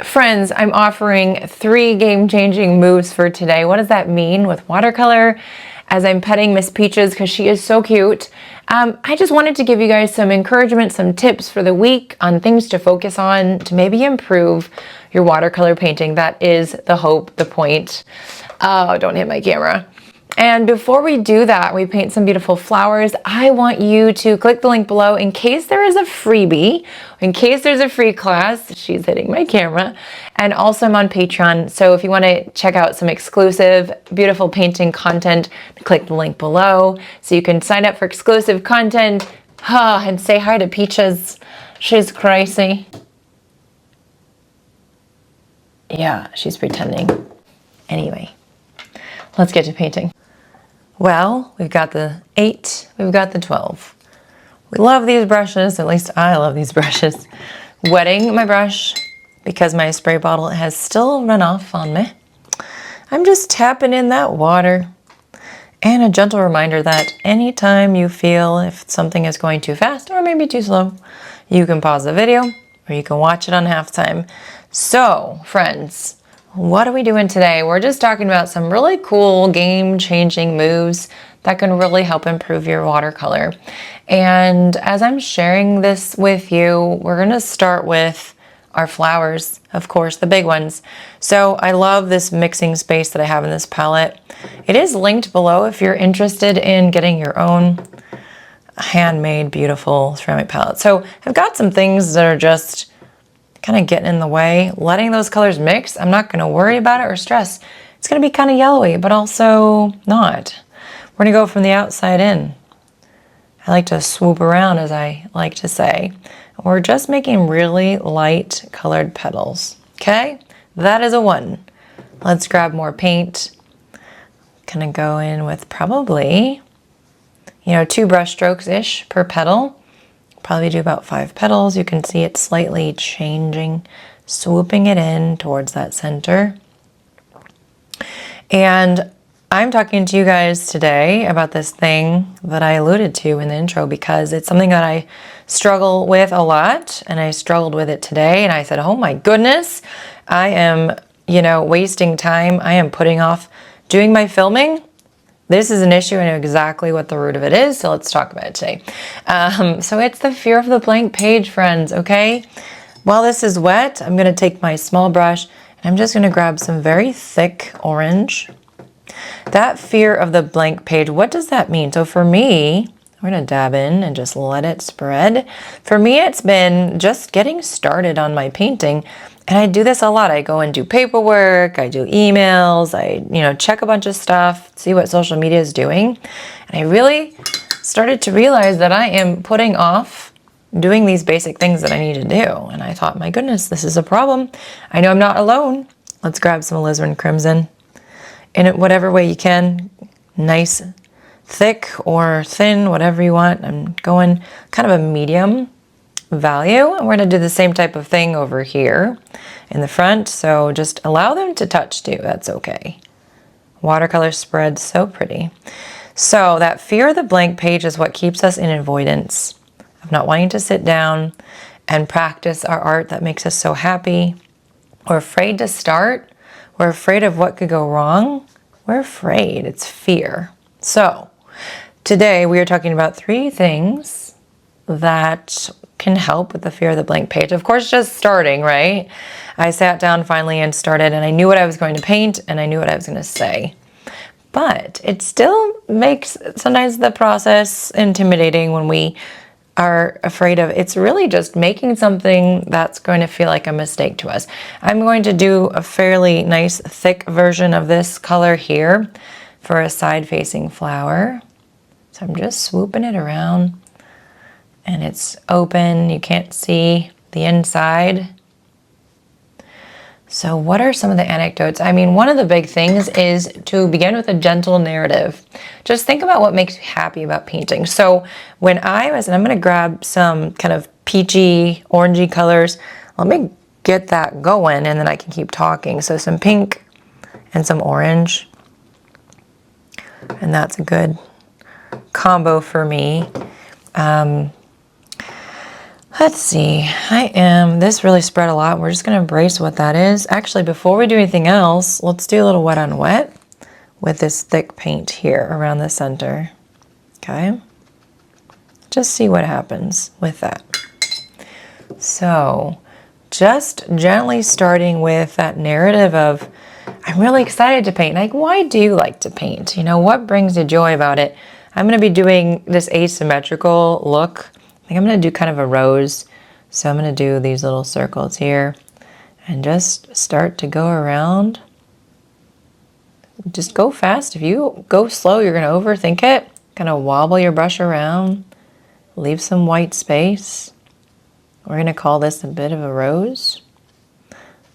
Friends, I'm offering 3 game-changing moves for today. What does that mean with watercolor? As I'm petting Miss Peaches because she is so cute, I just wanted to give you guys some encouragement, some tips for the week on things to focus on to maybe improve your watercolor painting. That is the hope, the point. Oh, don't hit my camera. And before we do that, we paint some beautiful flowers. I want you to click the link below in case there is a freebie, in case there's a free class. She's hitting my camera. And also I'm on Patreon. So if you want to check out some exclusive, beautiful painting content, click the link below so you can sign up for exclusive content. And say hi to Peaches. She's crazy. Yeah, she's pretending. Anyway, let's get to painting. Well, we've got the 8, we've got the 12. We love these brushes, at least I love these brushes. Wetting my brush because my spray bottle has still run off on me. I'm just tapping in that water. And a gentle reminder that anytime you feel if something is going too fast or maybe too slow, you can pause the video or you can watch it on halftime. So, friends, what are we doing today? We're just talking about some really cool game-changing moves that can really help improve your watercolor. And as I'm sharing this with you, we're gonna start with our flowers, of course, the big ones. So I love this mixing space that I have in this palette. It is linked below if you're interested in getting your own handmade, beautiful ceramic palette. So I've got some things that are just kind of getting in the way. Letting those colors mix, I'm not going to worry about it or stress. It's going to be kind of yellowy, but also not. We're going to go from the outside in. I like to swoop around, as I like to say. We're just making really light colored petals. Okay? That is a 1. Let's grab more paint. Kind of go in with probably, 2 brush strokes-ish per petal. Probably do about 5 petals. You can see it slightly changing, swooping it in towards that center. And I'm talking to you guys today about this thing that I alluded to in the intro because it's something that I struggle with a lot, and I struggled with it today, and I said, oh my goodness, I am, wasting time. I am putting off doing my filming. This is an issue. I know exactly what the root of it is, so let's talk about it today. So it's the fear of the blank page, friends, okay? While this is wet, I'm going to take my small brush, and I'm just going to grab some very thick orange. That fear of the blank page, what does that mean? So for me, we're going to dab in and just let it spread. For me, it's been just getting started on my painting. And I do this a lot. I go and do paperwork, I do emails, I check a bunch of stuff, see what social media is doing. And I really started to realize that I am putting off doing these basic things that I need to do. And I thought, my goodness, this is a problem. I know I'm not alone. Let's grab some alizarin crimson in it whatever way you can. Nice, thick or thin, whatever you want. I'm going kind of a medium value, and we're going to do the same type of thing over here in the front, so just allow them to touch too. That's okay. Watercolor spreads so pretty. So that fear of the blank page is what keeps us in avoidance of not wanting to sit down and practice our art that makes us so happy. We're afraid to start. We're afraid of what could go wrong. We're afraid. It's fear. So today we are talking about 3 things that can help with the fear of the blank page. Of course, just starting, right? I sat down finally and started, and I knew what I was going to paint, and I knew what I was going to say. But it still makes sometimes the process intimidating when we are afraid of, it's really just making something that's going to feel like a mistake to us. I'm going to do a fairly nice thick version of this color here for a side-facing flower. So I'm just swooping it around. And it's open, you can't see the inside. So what are some of the anecdotes? I mean, one of the big things is to begin with a gentle narrative. Just think about what makes you happy about painting. So when I'm going to grab some kind of peachy, orangey colors. Let me get that going and then I can keep talking. So some pink and some orange. And that's a good combo for me. Let's see, this really spread a lot. We're just gonna embrace what that is. Actually, before we do anything else, let's do a little wet on wet with this thick paint here around the center, okay? Just see what happens with that. So, just gently starting with that narrative of, I'm really excited to paint. Like, why do you like to paint? You know, what brings you joy about it? I'm gonna be doing this asymmetrical look. I think I'm gonna do kind of a rose. So I'm gonna do these little circles here and just start to go around. Just go fast. If you go slow, you're gonna overthink it. Kind of wobble your brush around, leave some white space. We're gonna call this a bit of a rose,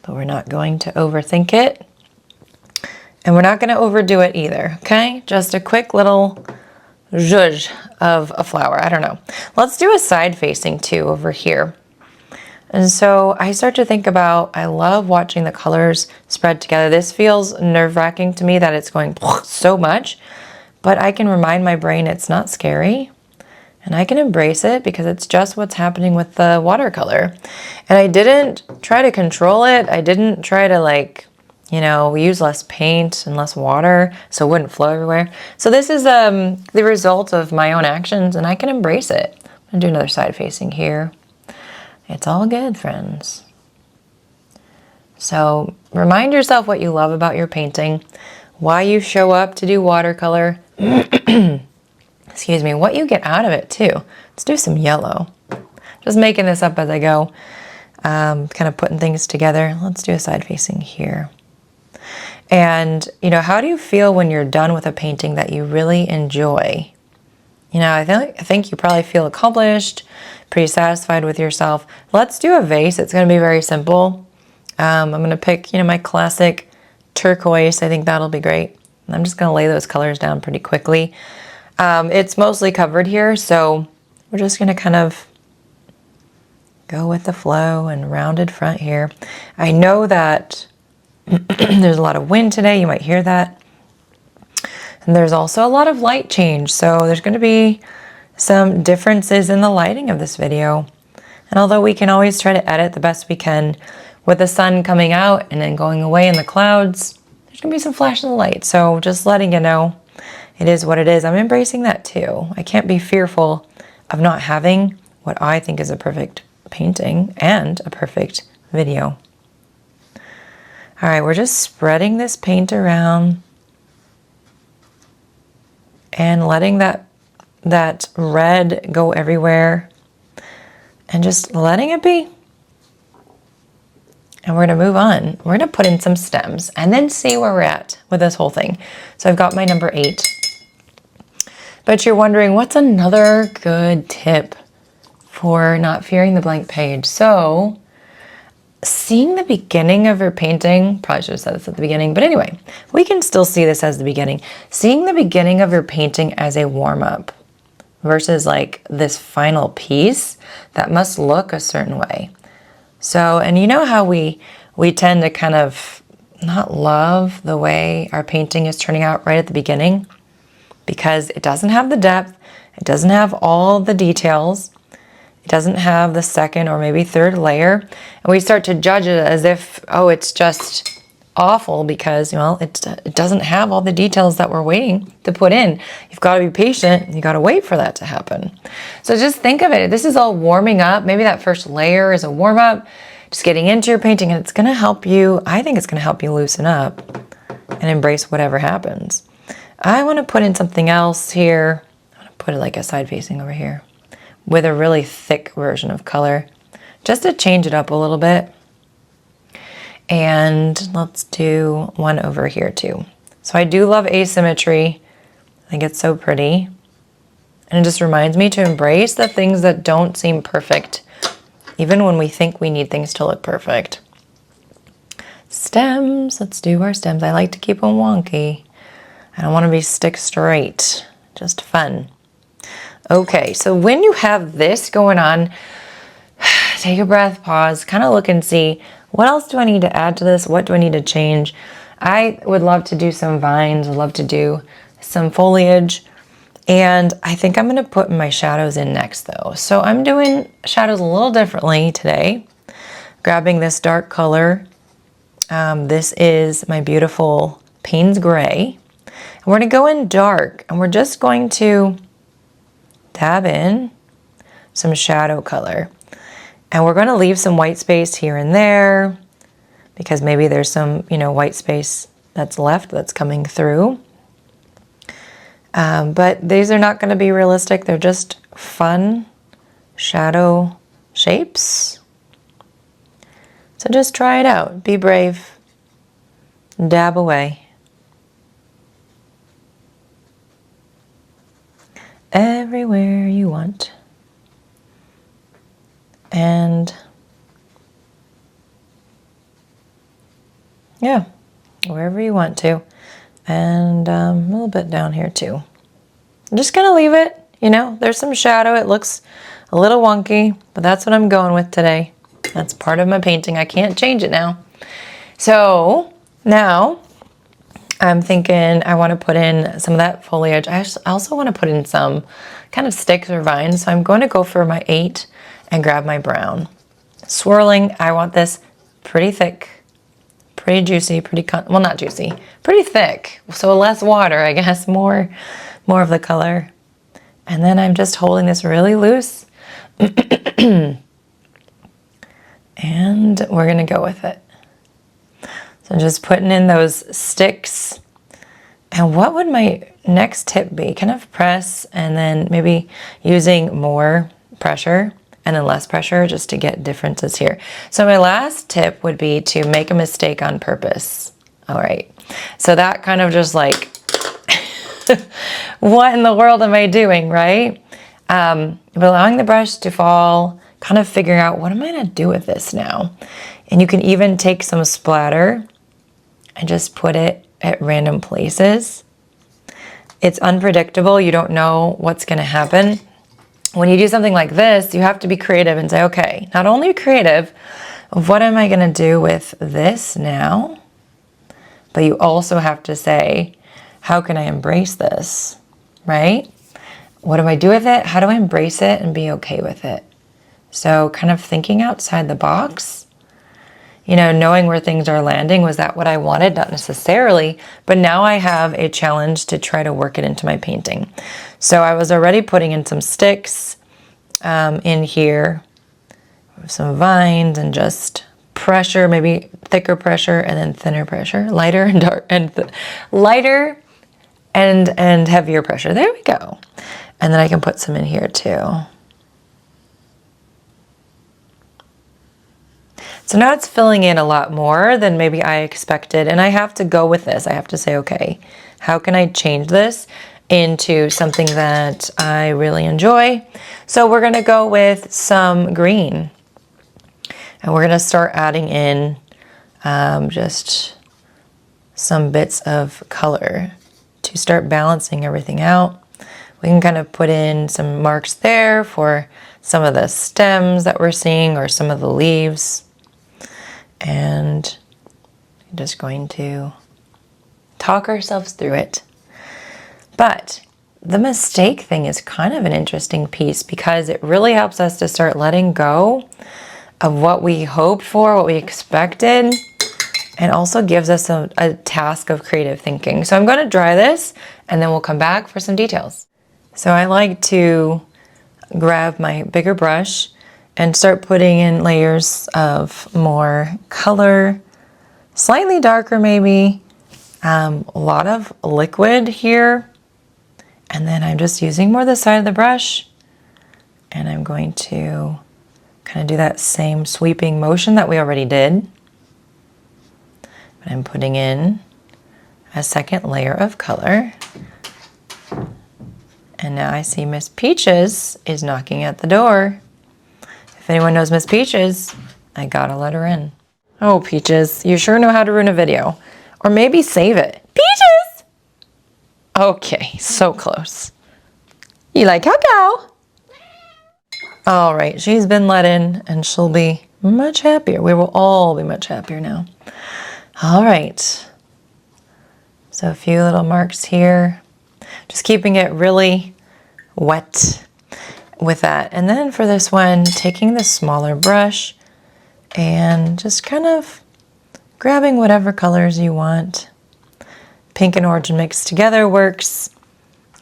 but we're not going to overthink it. And we're not gonna overdo it either, okay? Just a quick little zhuzh of a flower, I don't know. Let's do a side facing too over here. And so I start to think about, I love watching the colors spread together. This feels nerve-wracking to me that it's going so much, but I can remind my brain it's not scary and I can embrace it because it's just what's happening with the watercolor. And I didn't try to control it. I didn't try to use less paint and less water so it wouldn't flow everywhere. So this is the result of my own actions and I can embrace it. I'm gonna do another side facing here. It's all good, friends. So remind yourself what you love about your painting, why you show up to do watercolor, excuse me, what you get out of it too. Let's do some yellow. Just making this up as I go, kind of putting things together. Let's do a side facing here. And, how do you feel when you're done with a painting that you really enjoy? I think you probably feel accomplished, pretty satisfied with yourself. Let's do a vase. It's going to be very simple. I'm going to pick, my classic turquoise. I think that'll be great. And I'm just going to lay those colors down pretty quickly. It's mostly covered here, so we're just going to kind of go with the flow and rounded front here. I know that there's a lot of wind today. You might hear that. And there's also a lot of light change. So there's going to be some differences in the lighting of this video. And although we can always try to edit the best we can with the sun coming out and then going away in the clouds, there's going to be some flashes of light. So just letting you know, it is what it is. I'm embracing that too. I can't be fearful of not having what I think is a perfect painting and a perfect video. All right, we're just spreading this paint around and letting that red go everywhere and just letting it be. And we're gonna move on. We're gonna put in some stems and then see where we're at with this whole thing. So I've got my number 8. But you're wondering, what's another good tip for not fearing the blank page? So seeing the beginning of your painting, probably should have said this at the beginning, but anyway, we can still see this as the beginning. Seeing the beginning of your painting as a warm-up versus like this final piece that must look a certain way. So, and you know how we tend to kind of not love the way our painting is turning out right at the beginning because it doesn't have the depth, it doesn't have all the details, it doesn't have the second or maybe third layer. And we start to judge it as if, oh, it's just awful because, well, it doesn't have all the details that we're waiting to put in. You've got to be patient. You got to wait for that to happen. So just think of it. This is all warming up. Maybe that first layer is a warm up, just getting into your painting, and it's going to help you. I think it's going to help you loosen up and embrace whatever happens. I want to put in something else here. I want to put it like a side facing over here with a really thick version of color, just to change it up a little bit. And let's do one over here too. So I do love asymmetry. I think it's so pretty. And it just reminds me to embrace the things that don't seem perfect, even when we think we need things to look perfect. Stems, let's do our stems. I like to keep them wonky. I don't want to be stick straight, just fun. Okay, so when you have this going on, take a breath, pause, kind of look and see, what else do I need to add to this? What do I need to change? I would love to do some vines, I'd love to do some foliage. And I think I'm gonna put my shadows in next though. So I'm doing shadows a little differently today. Grabbing this dark color. This is my beautiful Payne's Gray. And we're gonna go in dark and we're just going to dab in some shadow color. And we're gonna leave some white space here and there because maybe there's some, you know, white space that's left that's coming through. But these are not gonna be realistic. They're just fun shadow shapes. So just try it out. Be brave. Dab away. Everywhere you want. And yeah, wherever you want to. And a little bit down here too. I'm just gonna leave it, you know, there's some shadow. It looks a little wonky, but that's what I'm going with today. That's part of my painting. I can't change it now. So now I'm thinking I want to put in some of that foliage. I also want to put in some kind of sticks or vines. So I'm going to go for my 8 and grab my brown. Swirling, I want this pretty thick, pretty juicy, well, not juicy, pretty thick. So less water, I guess, more of the color. And then I'm just holding this really loose. And we're gonna go with it. So just putting in those sticks. And what would my next tip be? Kind of press and then maybe using more pressure and then less pressure just to get differences here. So my last tip would be to make a mistake on purpose. All right, so that kind of just like, what in the world am I doing, right? But allowing the brush to fall, kind of figuring out what am I gonna do with this now? And you can even take some splatter and just put it at random places. It's unpredictable. You don't know what's gonna happen. When you do something like this, you have to be creative and say, okay, not only creative, what am I gonna do with this now? But you also have to say, how can I embrace this, right? What do I do with it? How do I embrace it and be okay with it? So kind of thinking outside the box, you know, knowing where things are landing. Was that what I wanted? Not necessarily, but now I have a challenge to try to work it into my painting. So I was already putting in some sticks in here, some vines and just pressure, maybe thicker pressure and then thinner pressure, lighter and dark and lighter and heavier pressure. There we go. And then I can put some in here too. So now it's filling in a lot more than maybe I expected. And I have to go with this. I have to say, okay, how can I change this into something that I really enjoy? So we're gonna go with some green. And we're gonna start adding in just some bits of color to start balancing everything out. We can kind of put in some marks there for some of the stems that we're seeing or some of the leaves. And I'm just going to talk ourselves through it. But the mistake thing is kind of an interesting piece because it really helps us to start letting go of what we hoped for, what we expected, and also gives us a task of creative thinking. So I'm going to dry this and then we'll come back for some details. So I like to grab my bigger brush and start putting in layers of more color, slightly darker maybe, a lot of liquid here. And then I'm just using more the side of the brush and I'm going to kind of do that same sweeping motion that we already did. But I'm putting in a second layer of color. And now I see Miss Peaches is knocking at the door. If anyone knows Miss Peaches, I gotta let her in. Oh, Peaches, you sure know how to ruin a video. Or maybe save it. Peaches! Okay, so close. You like cacao? All right, she's been let in and she'll be much happier. We will all be much happier now. All right. So a few little marks here. Just keeping it really wet with that. And then for this one, taking the smaller brush and just kind of grabbing whatever colors you want. Pink and orange mixed together works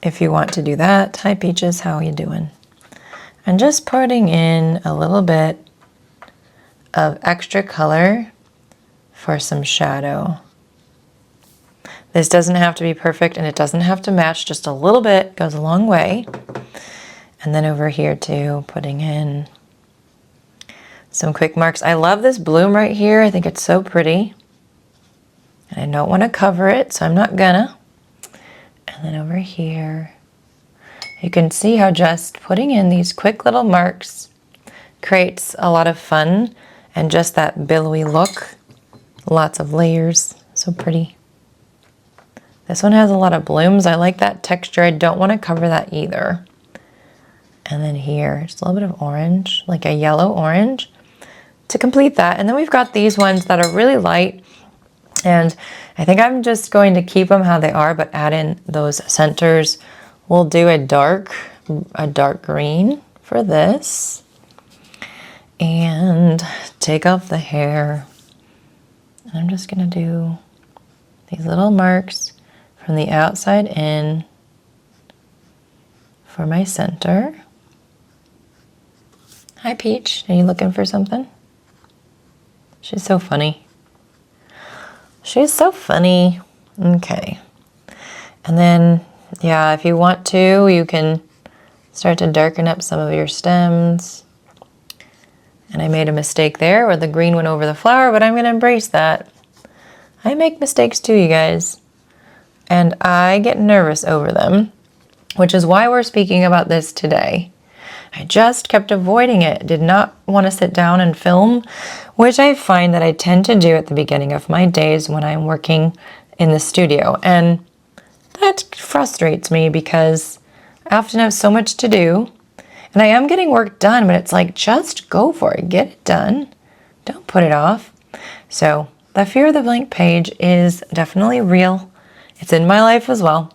if you want to do that. Hi Peaches, how are you doing? And just putting in a little bit of extra color for some shadow. This doesn't have to be perfect and it doesn't have to match, just a little bit goes a long way. And then over here too, putting in some quick marks. I love this bloom right here. I think it's so pretty. And I don't want to cover it, so I'm not gonna. And then over here, you can see how just putting in these quick little marks creates a lot of fun and just that billowy look. Lots of layers, so pretty. This one has a lot of blooms. I like that texture. I don't want to cover that either. And then here, just a little bit of orange, like a yellow orange to complete that. And then we've got these ones that are really light. And I think I'm just going to keep them how they are, but add in those centers. We'll do a dark green for this. And take off the hair. And I'm just gonna do these little marks from the outside in for my center. Hi Peach, are you looking for something? She's so funny. She's so funny. Okay. And then, yeah, if you want to, you can start to darken up some of your stems. And I made a mistake there where the green went over the flower, but I'm going to embrace that. I make mistakes too, you guys. And I get nervous over them, which is why we're speaking about this today. I just kept avoiding it, did not want to sit down and film, which I find that I tend to do at the beginning of my days when I'm working in the studio. And that frustrates me because I often have so much to do. And I am getting work done, but it's like, just go for it. Get it done. Don't put it off. So the fear of the blank page is definitely real. It's in my life as well.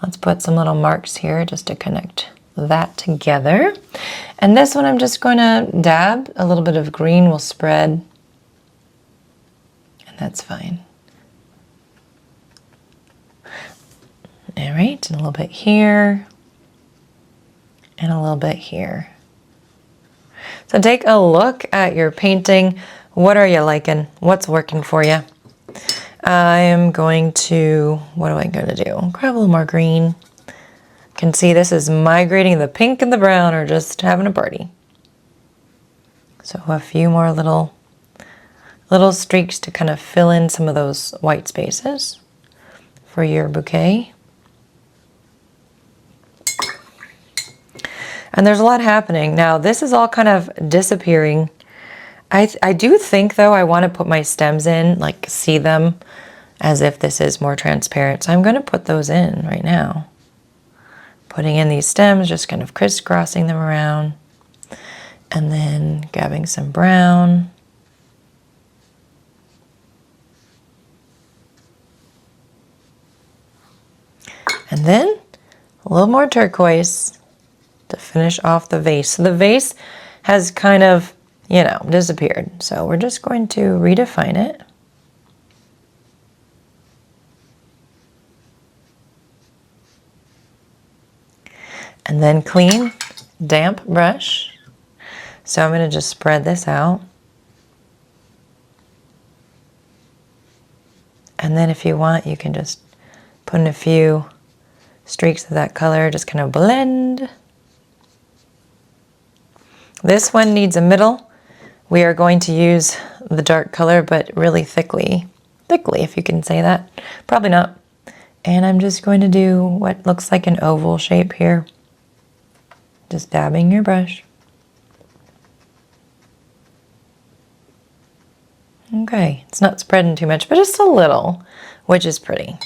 Let's put some little marks here just to connect that together. And this one I'm just going to dab. A little bit of green will spread. And that's fine. All right, and a little bit here. And a little bit here. So take a look at your painting. What are you liking? What's working for you? I am going to, what am I going to do? Grab a little more green. You can see this is migrating. The pink and the brown are just having a party. So a few more little streaks to kind of fill in some of those white spaces for your bouquet. And there's a lot happening. Now, this is all kind of disappearing. I do think, though, I want to put my stems in, like see them as if this is more transparent. So I'm going to put those in right now. Putting in these stems, just kind of crisscrossing them around. And then grabbing some brown. And then a little more turquoise to finish off the vase. So the vase has kind of, you know, disappeared. So we're just going to redefine it. And then clean, damp brush. So I'm going to just spread this out. And then if you want, you can just put in a few streaks of that color, just kind of blend. This one needs a middle. We are going to use the dark color, but really thickly, if you can say that. Probably not. And I'm just going to do what looks like an oval shape here. Just dabbing your brush. Okay, it's not spreading too much, but just a little, which is pretty.